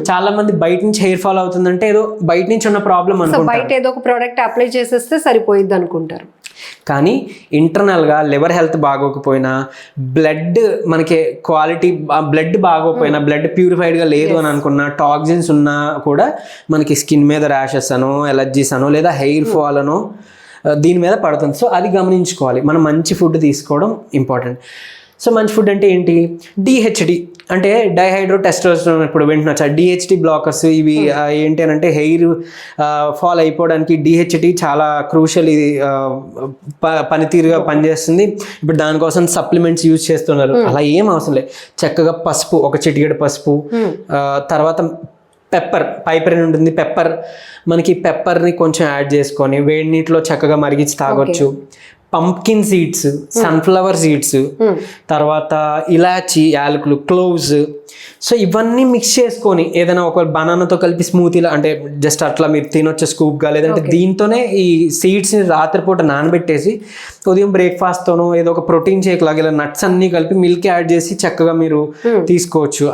చాలా మంది బయట నుంచి హెయిర్ ఫాల్ అవుతుందంటే ఏదో బయట నుంచి ఉన్న ప్రాబ్లం సో అనుకుంటారు, బయట ఏదో ఒక ప్రోడక్ట్ అప్లై చేసేస్తే సరిపోయిద్ది అనుకుంటారు. కానీ ఇంటర్నల్గా లివర్ హెల్త్ బాగోకపోయినా, బ్లడ్ మనకి క్వాలిటీ బ్లడ్ బాగోకపోయినా, బ్లడ్ ప్యూరిఫైడ్గా లేదు అని అనుకున్న, టాక్సిన్స్ ఉన్నా కూడా మనకి స్కిన్ మీద ర్యాషెస్ అనో, ఎలర్జీస్ అనో, లేదా హెయిర్ ఫాల్ అనో దీని మీద పడుతుంది. సో అది గమనించుకోవాలి. మనం మంచి ఫుడ్ తీసుకోవడం ఇంపార్టెంట్. సో మంచి ఫుడ్ అంటే ఏంటి? డిహెచ్డి అంటే డైహైడ్రో టెస్టోస్టెరాన్, ఇప్పుడు వింటున్నా డిహెచ్డి బ్లాకర్స్. ఇవి ఏంటి అని అంటే హెయిర్ ఫాల్ అయిపోవడానికి డిహెచ్డి చాలా క్రూషియల్, ఇది పనితీరుగా పనిచేస్తుంది. ఇప్పుడు దానికోసం సప్లిమెంట్స్ యూజ్ చేస్తున్నారు. అలా ఏం అవసరం లేదు. చక్కగా పసుపు, ఒక చిటికెడు పసుపు, తర్వాత పెప్పర్, పైపరిన్ ఉంటుంది, పెప్పర్. మనకి పెప్పర్ని కొంచెం యాడ్ చేసుకొని వేడి నీటిలో చక్కగా మరిగించి తాగొచ్చు. పంప్కిన్ సీడ్స్, సన్ఫ్లవర్ సీడ్స్, తర్వాత ఇలాచి, యాలకులు, క్లోవ్స్. సో ఇవన్నీ మిక్స్ చేసుకొని ఏదైనా ఒక బనానాతో కలిపి స్మూతీలా, అంటే జస్ట్ అట్లా మీరు తినొచ్చే స్కూప్గా, లేదంటే దీంతోనే ఈ సీడ్స్ని రాత్రిపూట నానబెట్టేసి ఉదయం బ్రేక్ఫాస్ట్తోనో ఏదో ఒక ప్రోటీన్ షేక్ లాగా ఇలా నట్స్ అన్నీ కలిపి మిల్క్ యాడ్ చేసి చక్కగా మీరు తీసుకోవచ్చు.